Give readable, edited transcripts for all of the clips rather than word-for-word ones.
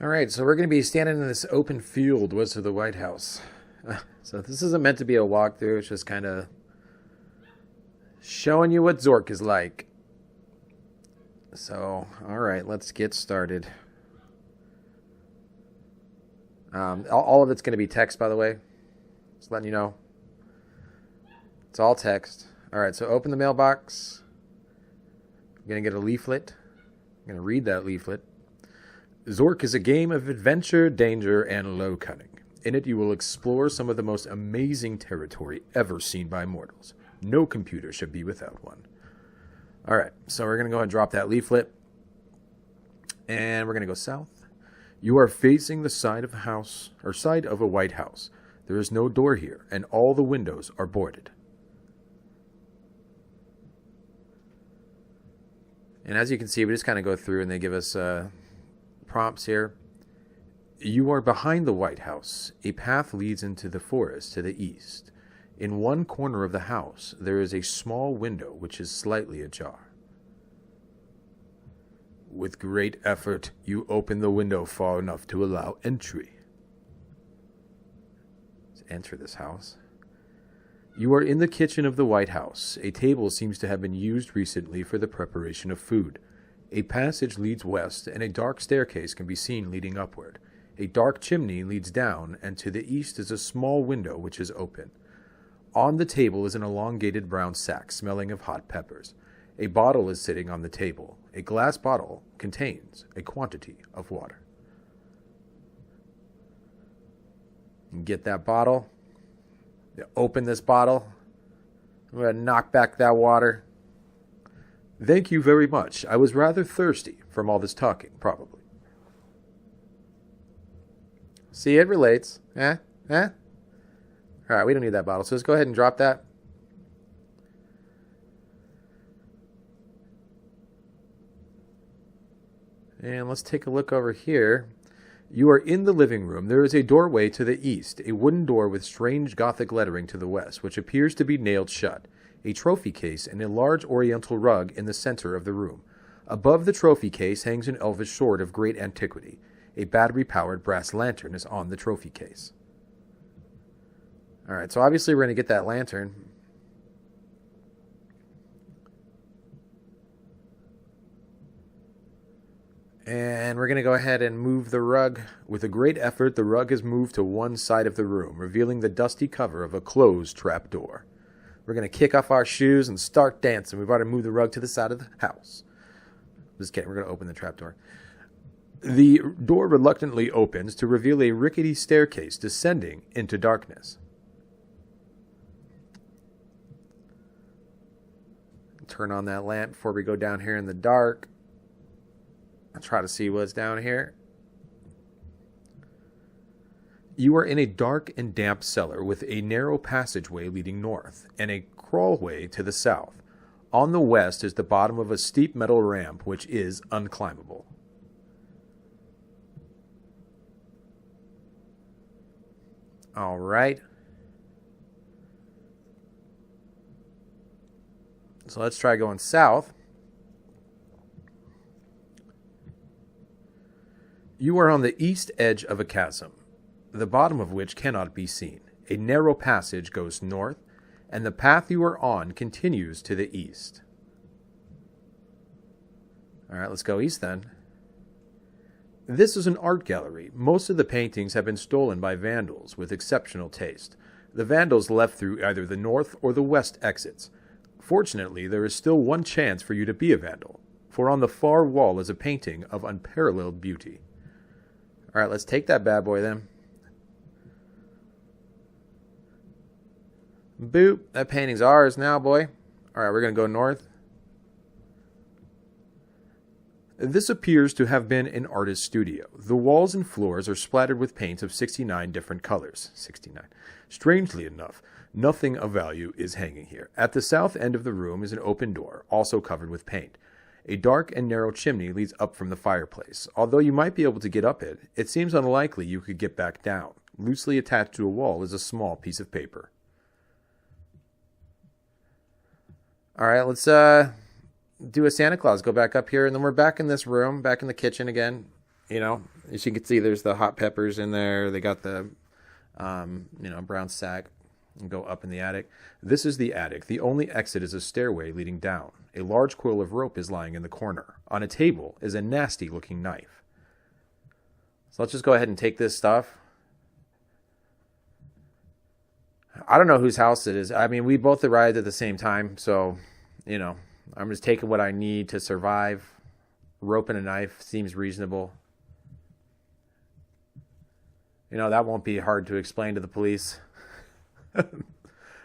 All right, so we're going to be standing in this open field west of the White House. So this isn't meant to be a walkthrough. It's just kind of showing you what Zork is like. So, all right, let's get started. All of it's going to be text, by the way. Just letting you know. It's all text. All right, so open the mailbox. I'm going to get a leaflet. I'm going to read that leaflet. Zork is a game of adventure, danger, and low cunning. In it, you will explore some of the most amazing territory ever seen by mortals. No computer should be without one. All right, so we're going to go ahead and drop that leaflet. And we're going to go south. You are facing the side of a house, or side of a White House. There is no door here, and all the windows are boarded. And as you can see, we just kind of go through and they give us prompts here. You are behind the White House. A path leads into the forest to the east. In one corner of the house, there is a small window which is slightly ajar. With great effort, you open the window far enough to allow entry. Let's enter this house. You are in the kitchen of the White House. A table seems to have been used recently for the preparation of food. A passage leads west, and a dark staircase can be seen leading upward. A dark chimney leads down, and to the east is a small window which is open. On the table is an elongated brown sack smelling of hot peppers. A bottle is sitting on the table. A glass bottle contains a quantity of water. Get that bottle. Open this bottle. I'm going to knock back that water. Thank you very much. I was rather thirsty from all this talking, probably. See, it relates. All right, we don't need that bottle, so let's go ahead and drop that. And let's take a look over here. You are in the living room. There is a doorway to the east, a wooden door with strange Gothic lettering to the west, which appears to be nailed shut. A trophy case and a large oriental rug in the center of the room. Above the trophy case hangs an elvish sword of great antiquity. A battery-powered brass lantern is on the trophy case. All right, so obviously we're going to get that lantern. And we're going to go ahead and move the rug. With a great effort, the rug is moved to one side of the room, revealing the dusty cover of a closed trapdoor. We're going to kick off our shoes and start dancing. We've already moved the rug to the side of the house. Just kidding. We're going to open the trapdoor. The door reluctantly opens to reveal a rickety staircase descending into darkness. Turn on that lamp before we go down here in the dark. I'll try to see what's down here. You are in a dark and damp cellar with a narrow passageway leading north and a crawlway to the south. On the west is the bottom of a steep metal ramp which is unclimbable. All right. So let's try going south. You are on the east edge of a chasm, the bottom of which cannot be seen. A narrow passage goes north, and the path you are on continues to the east. All right, let's go east then. This is an art gallery. Most of the paintings have been stolen by vandals with exceptional taste. The vandals left through either the north or the west exits. Fortunately, there is still one chance for you to be a vandal, for on the far wall is a painting of unparalleled beauty. All right, let's take that bad boy then. Boop. That painting's ours now, boy. All right, we're going to go north. This appears to have been an artist's studio. The walls and floors are splattered with paint of 69 different colors. 69. Strangely enough, nothing of value is hanging here. At the south end of the room is an open door, also covered with paint. A dark and narrow chimney leads up from the fireplace. Although you might be able to get up it, it seems unlikely you could get back down. Loosely attached to a wall is a small piece of paper. All right, let's do a Santa Claus. Go back up here, and then we're back in this room, back in the kitchen again. You know, as you can see, there's the hot peppers in there. They got the, brown sack, and go up in the attic. This is the attic. The only exit is a stairway leading down. A large coil of rope is lying in the corner. On a table is a nasty-looking knife. So let's just go ahead and take this stuff. I don't know whose house it is. I mean, we both arrived at the same time, so, I'm just taking what I need to survive. Rope and a knife seems reasonable. That won't be hard to explain to the police.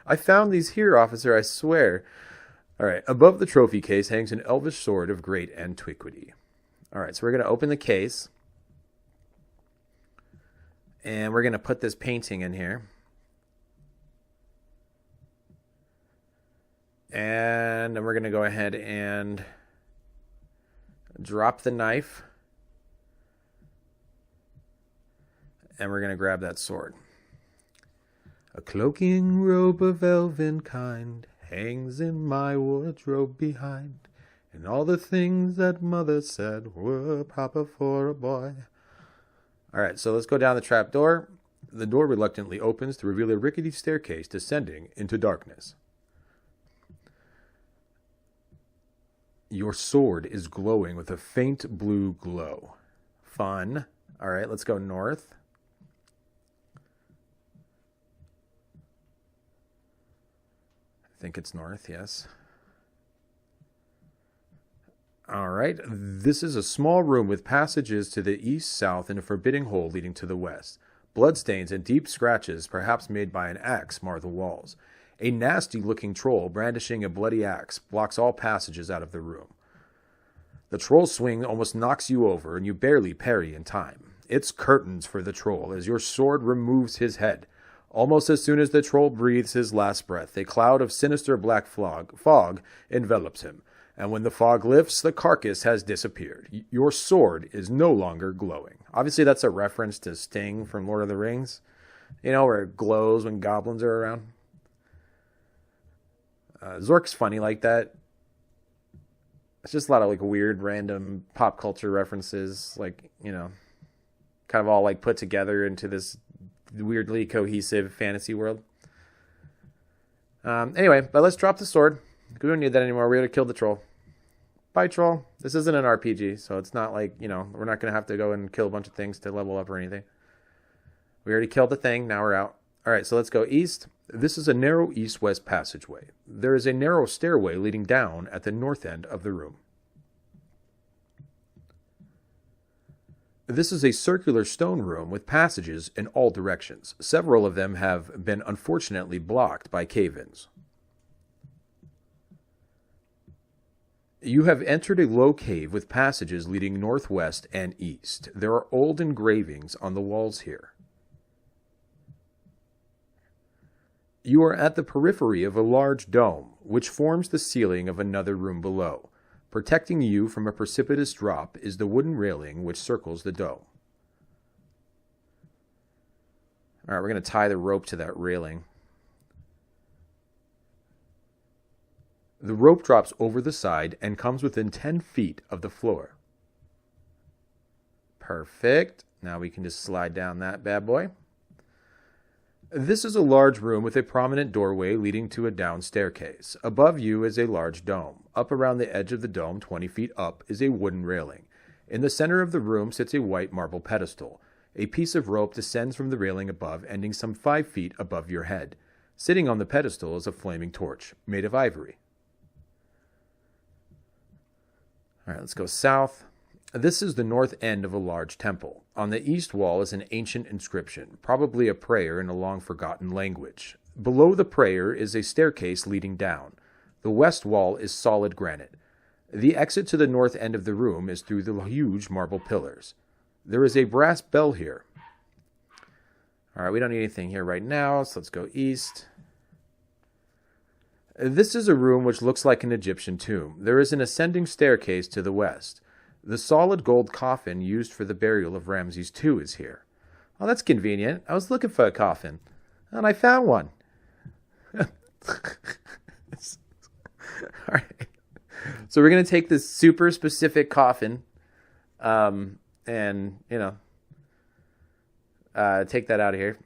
I found these here, officer, I swear. All right, above the trophy case hangs an elvish sword of great antiquity. All right, so we're going to open the case. And we're going to put this painting in here. And then we're going to go ahead and drop the knife. And we're going to grab that sword. A cloaking robe of elven kind hangs in my wardrobe behind, and all the things that mother said were proper for a boy. All right, so let's go down the trap door. The door reluctantly opens to reveal a rickety staircase descending into darkness. Your sword is glowing with a faint blue glow. Fun. All right, let's go north. I think it's north, yes. All right. This is a small room with passages to the east, south, and a forbidding hole leading to the west. Bloodstains and deep scratches, perhaps made by an axe, mar the walls. A nasty-looking troll brandishing a bloody axe blocks all passages out of the room. The troll's swing almost knocks you over, and you barely parry in time. It's curtains for the troll as your sword removes his head. Almost as soon as the troll breathes his last breath, a cloud of sinister black fog envelops him, and when the fog lifts, the carcass has disappeared. Your sword is no longer glowing. Obviously, that's a reference to Sting from Lord of the Rings, where it glows when goblins are around. Zork's funny like that. It's just a lot of weird random pop culture references, kind of all put together into this weirdly cohesive fantasy world. Anyway, but let's drop the sword. We don't need that anymore. We already killed the troll. Bye, troll. This isn't an RPG, so it's not we're not going to have to go and kill a bunch of things to level up or anything. We already killed the thing. Now we're out. All right, so let's go east. This is a narrow east-west passageway. There is a narrow stairway leading down at the north end of the room. This is a circular stone room with passages in all directions. Several of them have been unfortunately blocked by cave-ins. You have entered a low cave with passages leading northwest and east. There are old engravings on the walls here. You are at the periphery of a large dome, which forms the ceiling of another room below. Protecting you from a precipitous drop is the wooden railing which circles the dome. All right, we're going to tie the rope to that railing. The rope drops over the side and comes within 10 feet of the floor. Perfect. Now we can just slide down that bad boy. This is a large room with a prominent doorway leading to a down staircase. Above you is a large dome. Up around the edge of the dome, 20 feet up, is a wooden railing. In the center of the room sits a white marble pedestal. A piece of rope descends from the railing above, ending some 5 feet above your head. Sitting on the pedestal is a flaming torch, made of ivory. All right, let's go south. This is the north end of a large temple. On the east wall is an ancient inscription, probably a prayer in a long-forgotten language. Below the prayer is a staircase leading down. The west wall is solid granite. The exit to the north end of the room is through the huge marble pillars. There is a brass bell here. All right, we don't need anything here right now, so let's go east. This is a room which looks like an Egyptian tomb. There is an ascending staircase to the west. The solid gold coffin used for the burial of Ramses II is here. Oh, that's convenient. I was looking for a coffin, and I found one. All right. So we're going to take this super specific coffin, and and, take that out of here.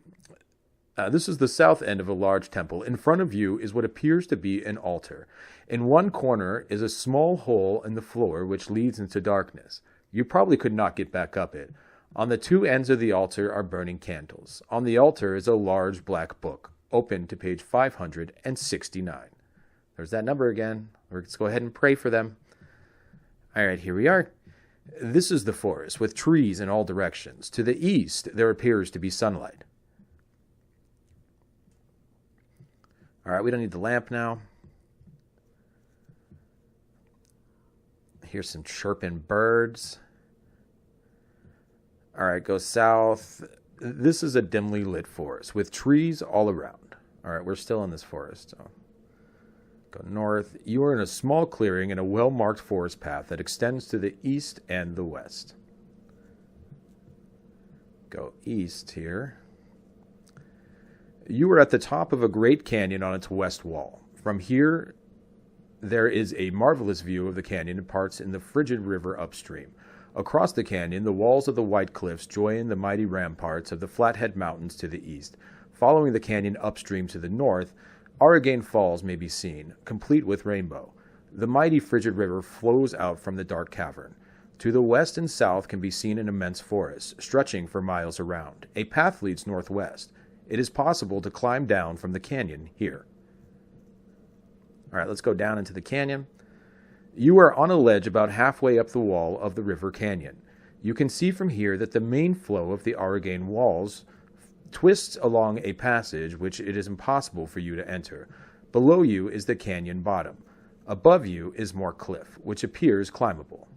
This is the south end of a large temple. In front of you is what appears to be an altar. In one corner is a small hole in the floor which leads into darkness. You probably could not get back up it. On the two ends of the altar are burning candles. On the altar is a large black book, open to page 569. There's that number again. Let's go ahead and pray for them. All right, here we are. This is the forest with trees in all directions. To the east, there appears to be sunlight. All right, we don't need the lamp now. Here's some chirping birds. All right, go south. This is a dimly lit forest with trees all around. All right, we're still in this forest. So go north. You are in a small clearing in a well-marked forest path that extends to the east and the west. Go east here. You are at the top of a great canyon on its west wall. From here, there is a marvelous view of the canyon and parts in the frigid river upstream. Across the canyon, the walls of the White Cliffs join the mighty ramparts of the Flathead Mountains to the east. Following the canyon upstream to the north, Oregon Falls may be seen, complete with rainbow. The mighty frigid river flows out from the dark cavern. To the west and south can be seen an immense forest, stretching for miles around. A path leads northwest. It is possible to climb down from the canyon here. All right, let's go down into the canyon. You are on a ledge about halfway up the wall of the river canyon. You can see from here that the main flow of the Oregon walls twists along a passage which it is impossible for you to enter. Below you is the canyon bottom. Above you is more cliff, which appears climbable.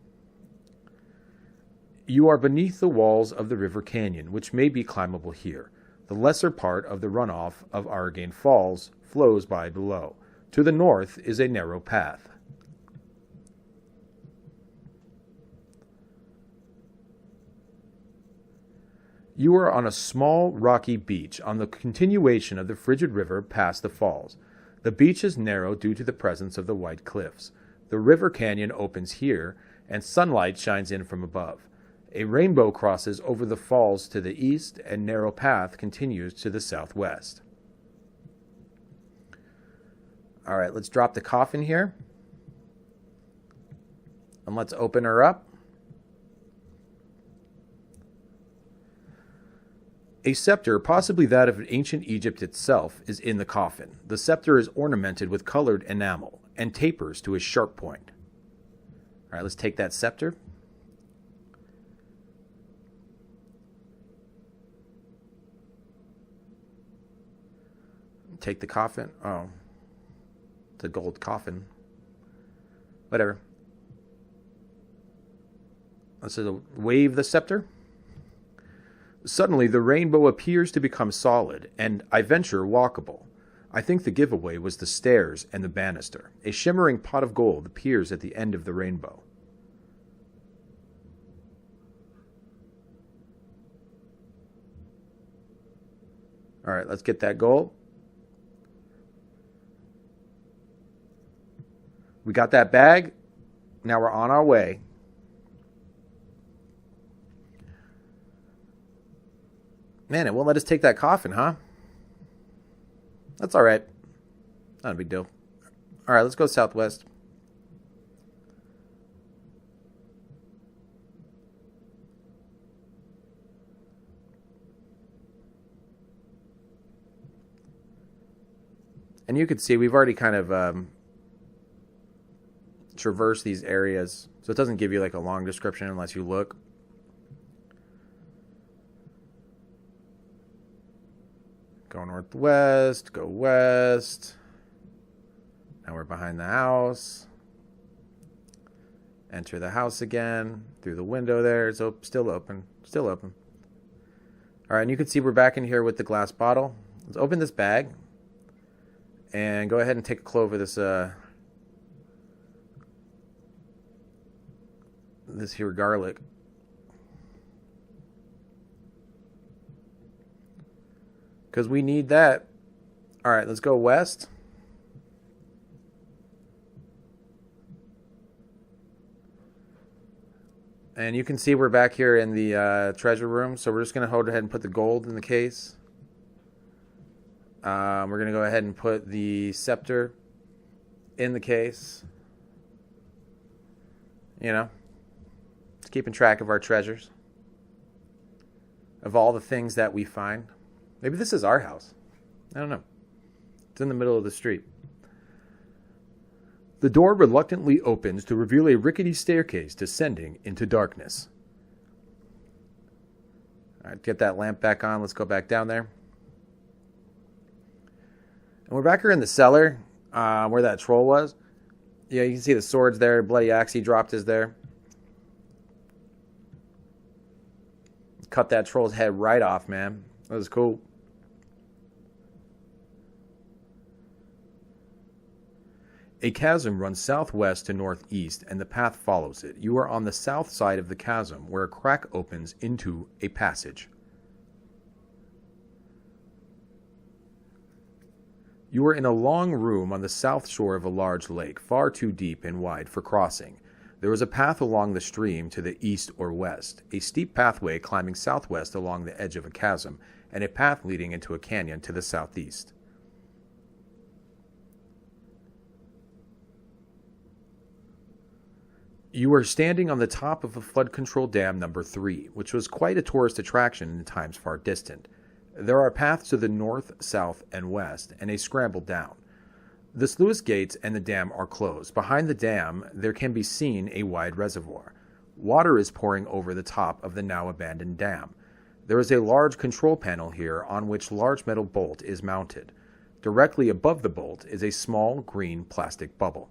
You are beneath the walls of the river canyon, which may be climbable here. The lesser part of the runoff of Oregon Falls flows by below. To the north is a narrow path. You are on a small rocky beach on the continuation of the frigid river past the falls. The beach is narrow due to the presence of the White Cliffs. The river canyon opens here, and sunlight shines in from above. A rainbow crosses over the falls to the east, and narrow path continues to the southwest. All right, let's drop the coffin here. And let's open her up. A scepter, possibly that of ancient Egypt itself, is in the coffin. The scepter is ornamented with colored enamel and tapers to a sharp point. All right, let's take that scepter. Take the coffin. Oh, it's a gold coffin. Whatever. Let's wave the scepter. Suddenly, the rainbow appears to become solid, and I venture walkable. I think the giveaway was the stairs and the banister. A shimmering pot of gold appears at the end of the rainbow. All right, let's get that gold. We got that bag. Now we're on our way. Man, it won't let us take that coffin, huh? That's all right. Not a big deal. All right, let's go southwest. And you can see we've already kind of traversed these areas. So it doesn't give you like a long description unless you look. Go northwest, go west. Now we're behind the house. Enter the house again. Through the window there. It's still open. Still open. All right, and you can see we're back in here with the glass bottle. Let's open this bag. And go ahead and take a clove of this this here garlic. Because we need that. All right, let's go west. And you can see we're back here in the treasure room. So we're just going to go ahead and put the gold in the case. We're going to go ahead and put the scepter in the case. You know, just keeping track of our treasures. Of all the things that we find. Maybe this is our house. I don't know. It's in the middle of the street. The door reluctantly opens to reveal a rickety staircase descending into darkness. All right, get that lamp back on. Let's go back down there. And we're back here in the cellar where that troll was. Yeah, you can see the swords there. Bloody axe he dropped is there. Cut that troll's head right off, man. That was cool. A chasm runs southwest to northeast, and the path follows it. You are on the south side of the chasm, where a crack opens into a passage. You are in a long room on the south shore of a large lake, far too deep and wide for crossing. There is a path along the stream to the east or west, a steep pathway climbing southwest along the edge of a chasm, and a path leading into a canyon to the southeast. You are standing on the top of a flood control dam number 3, which was quite a tourist attraction in times far distant. There are paths to the north, south, and west, and a scramble down. The sluice gates and the dam are closed. Behind the dam, there can be seen a wide reservoir. Water is pouring over the top of the now abandoned dam. There is a large control panel here on which large metal bolt is mounted. Directly above the bolt is a small green plastic bubble.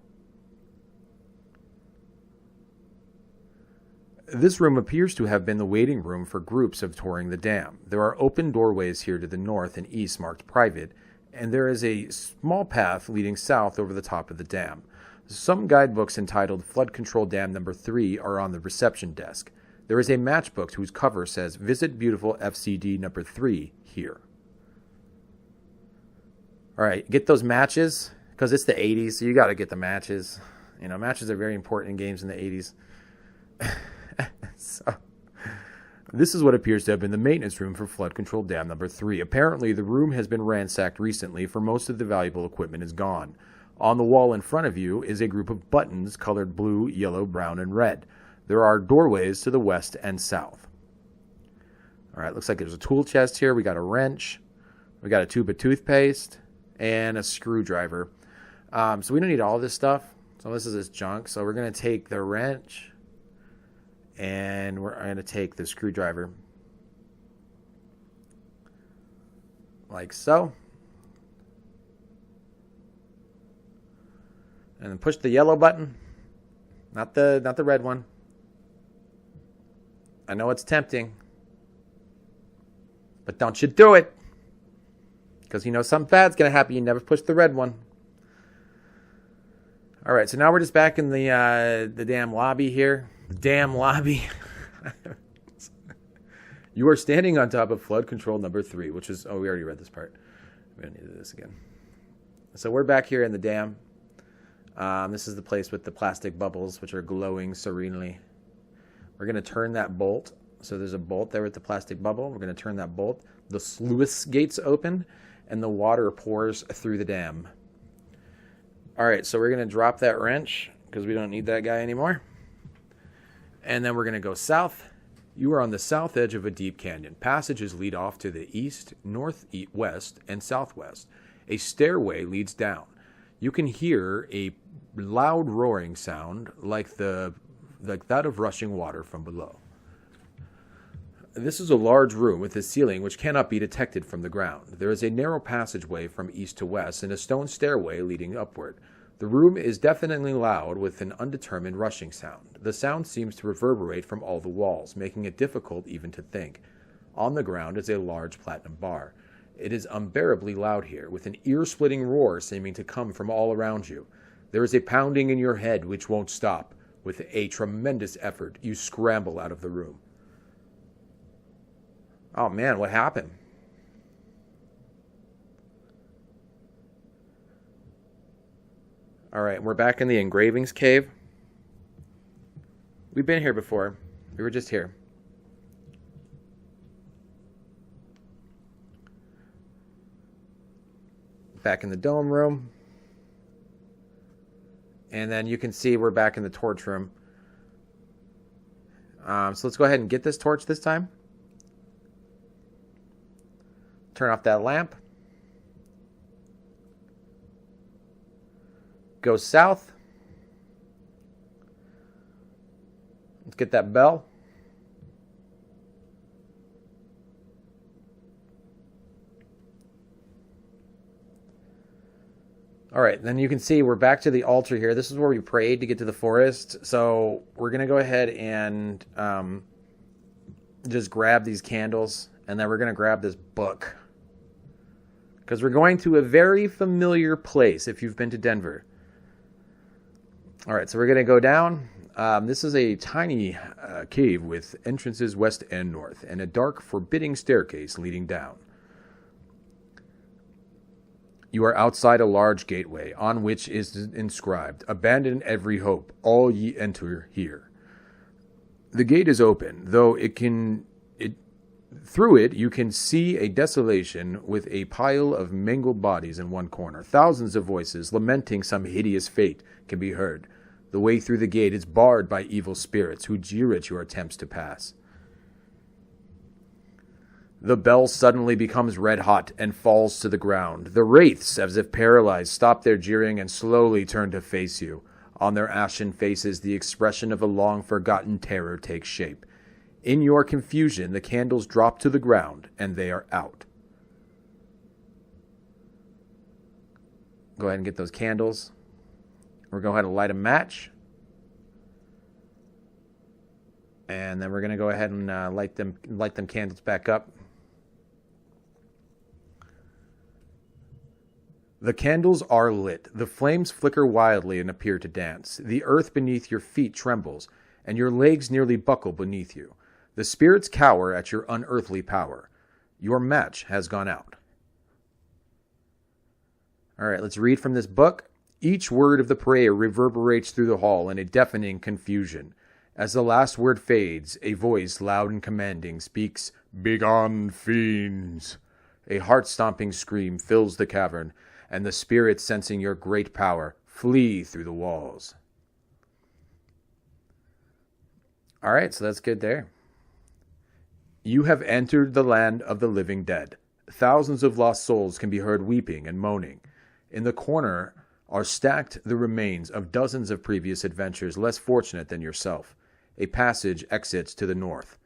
This room appears to have been the waiting room for groups of touring the dam. There are open doorways here to the north and east marked private, and there is a small path leading south over the top of the dam. Some guidebooks entitled Flood Control Dam Number 3 are on the reception desk. There is a matchbook whose cover says, Visit Beautiful FCD Number 3 here. Alright, get those matches, because it's the 80s, so you got to get the matches. You know, matches are very important in games in the 80s. So, this is what appears to have been the maintenance room for Flood Control Dam Number 3. Apparently, the room has been ransacked recently, for most of the valuable equipment is gone. On the wall in front of you is a group of buttons colored blue, yellow, brown, and red. There are doorways to the west and south. Alright, looks like there's a tool chest here. We got a wrench. We got a tube of toothpaste. And a screwdriver. So we don't need all this stuff. So this is this junk. So we're going to take the wrench. And we're going to take the screwdriver. Like so. And then push the yellow button. Not the red one. I know it's tempting. But don't you do it. Because you know something bad's going to happen. You never push the red one. Alright, so now we're just back in the damn lobby here. The damn lobby. You are standing on top of Flood Control Number 3, which is... Oh, we already read this part. We don't need to do this again. So we're back here in the dam. This is the place with the plastic bubbles, which are glowing serenely. We're going to turn that bolt. So there's a bolt there with the plastic bubble. We're going to turn that bolt. The sluice gates open, and the water pours through the dam. Alright, so we're going to drop that wrench, because we don't need that guy anymore. And then we're going to go south. You are on the south edge of a deep canyon. Passages lead off to the east, northwest, and southwest. A stairway leads down. You can hear a loud roaring sound like that of rushing water from below. This is a large room with a ceiling which cannot be detected from the ground. There is a narrow passageway from east to west and a stone stairway leading upward. The room is definitely loud with an undetermined rushing sound. The sound seems to reverberate from all the walls, making it difficult even to think. On the ground is a large platinum bar. It is unbearably loud here, with an ear-splitting roar seeming to come from all around you. There is a pounding in your head which won't stop. With a tremendous effort, you scramble out of the room. Oh man, what happened? Alright, we're back in the engravings cave. We've been here before. We were just here. Back in the dome room. And then you can see we're back in the torch room. So let's go ahead and get this torch this time. Turn off that lamp. Go south. Let's get that bell. All right, then you can see we're back to the altar here. This is where we prayed to get to the forest. So we're going to go ahead and just grab these candles. And then we're going to grab this book. Because we're going to a very familiar place if you've been to Denver. All right, so we're going to go down. This is a tiny cave with entrances west and north. And a dark, forbidding staircase leading down. You are outside a large gateway, on which is inscribed, "Abandon every hope, all ye enter here." The gate is open, though through it you can see a desolation with a pile of mangled bodies in one corner. Thousands of voices lamenting some hideous fate can be heard. The way through the gate is barred by evil spirits who jeer at your attempts to pass. The bell suddenly becomes red hot and falls to the ground. The wraiths, as if paralyzed, stop their jeering and slowly turn to face you. On their ashen faces, the expression of a long-forgotten terror takes shape. In your confusion, the candles drop to the ground, and they are out. Go ahead and get those candles. We're going to go ahead and light a match. And then we're going to go ahead and light them candles back up. The candles are lit. The flames flicker wildly and appear to dance. The earth beneath your feet trembles, and your legs nearly buckle beneath you. The spirits cower at your unearthly power. Your match has gone out. All right, let's read from this book. Each word of the prayer reverberates through the hall in a deafening confusion. As the last word fades, a voice loud and commanding speaks, "Begone, fiends!" A heart-stomping scream fills the cavern, and the spirits, sensing your great power, flee through the walls. All right, so that's good there. You have entered the land of the living dead. Thousands of lost souls can be heard weeping and moaning. In the corner are stacked the remains of dozens of previous adventures less fortunate than yourself. A passage exits to the north.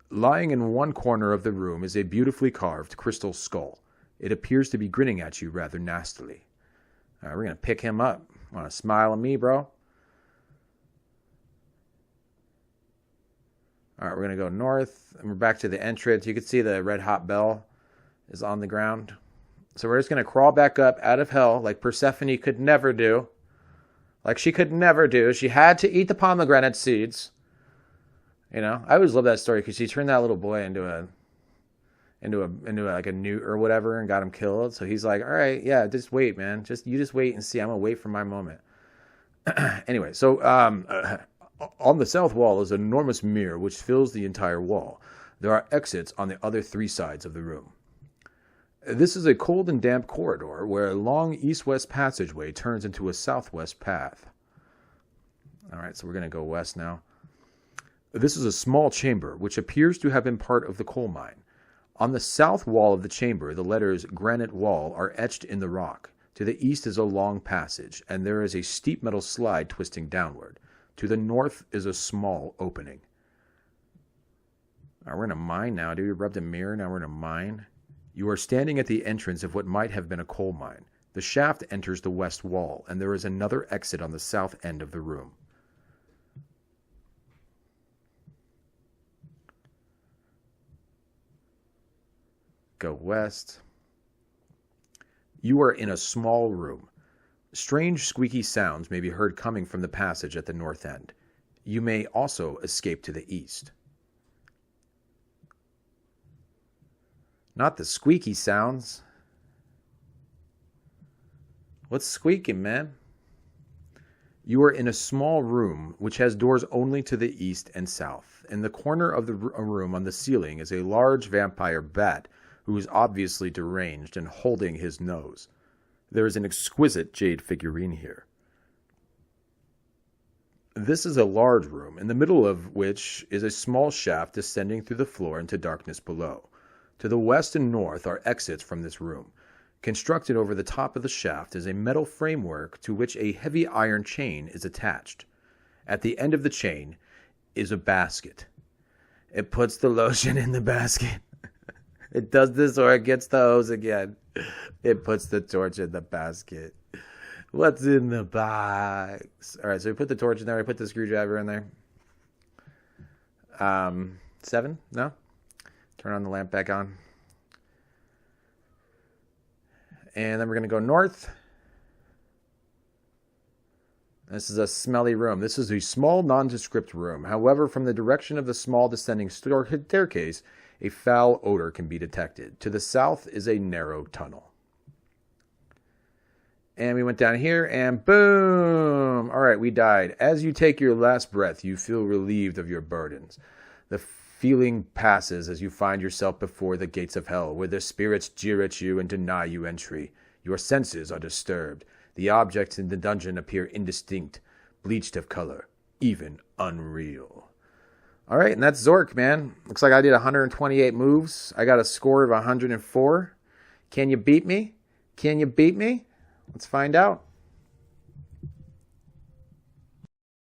Lying in one corner of the room is a beautifully carved crystal skull. It appears to be grinning at you rather nastily. All right, we're going to pick him up. Want to smile at me, bro? All right, we're going to go north, and we're back to the entrance. You can see the red hot bell is on the ground. So we're just going to crawl back up out of hell like Persephone could never do. Like she could never do. She had to eat the pomegranate seeds. You know, I always love that story because she turned that little boy into a like a newt or whatever and got him killed. So he's like, all right, yeah, just wait, man. You just wait and see. I'm gonna wait for my moment. Anyway, so on the south wall is an enormous mirror which fills the entire wall. There are exits on the other three sides of the room. This is a cold and damp corridor where a long east-west passageway turns into a southwest path. All right, so we're going to go west now. This is a small chamber which appears to have been part of the coal mine. On the south wall of the chamber, the letters "Granite Wall" are etched in the rock. To the east is a long passage, and there is a steep metal slide twisting downward. To the north is a small opening. All right, we're in a mine now, dude. We rubbed a mirror, now we're in a mine. You are standing at the entrance of what might have been a coal mine. The shaft enters the west wall, and there is another exit on the south end of the room. Go west. You are in a small room. Strange squeaky sounds may be heard coming from the passage at the north end. You may also escape to the east. Not the squeaky sounds. What's squeaking, man? You are in a small room which has doors only to the east and south. In the corner of the room on the ceiling is a large vampire bat who is obviously deranged and holding his nose. There is an exquisite jade figurine here. This is a large room, in the middle of which is a small shaft descending through the floor into darkness below. To the west and north are exits from this room. Constructed over the top of the shaft is a metal framework to which a heavy iron chain is attached. At the end of the chain is a basket. It puts the lotion in the basket. It does this or it gets the hose again. It puts the torch in the basket. What's in the box? All right, so we put the torch in there. We put the screwdriver in there. 7? No? Turn on the lamp back on. And then we're going to go north. This is a smelly room. This is a small, nondescript room. However, from the direction of the small descending staircase, a foul odor can be detected. To the south is a narrow tunnel. And we went down here, and boom! All right, we died. As you take your last breath, you feel relieved of your burdens. The feeling passes as you find yourself before the gates of hell, where the spirits jeer at you and deny you entry. Your senses are disturbed. The objects in the dungeon appear indistinct, bleached of color, even unreal. All right, and that's Zork, man. Looks like I did 128 moves. I got a score of 104. Can you beat me? Can you beat me? Let's find out.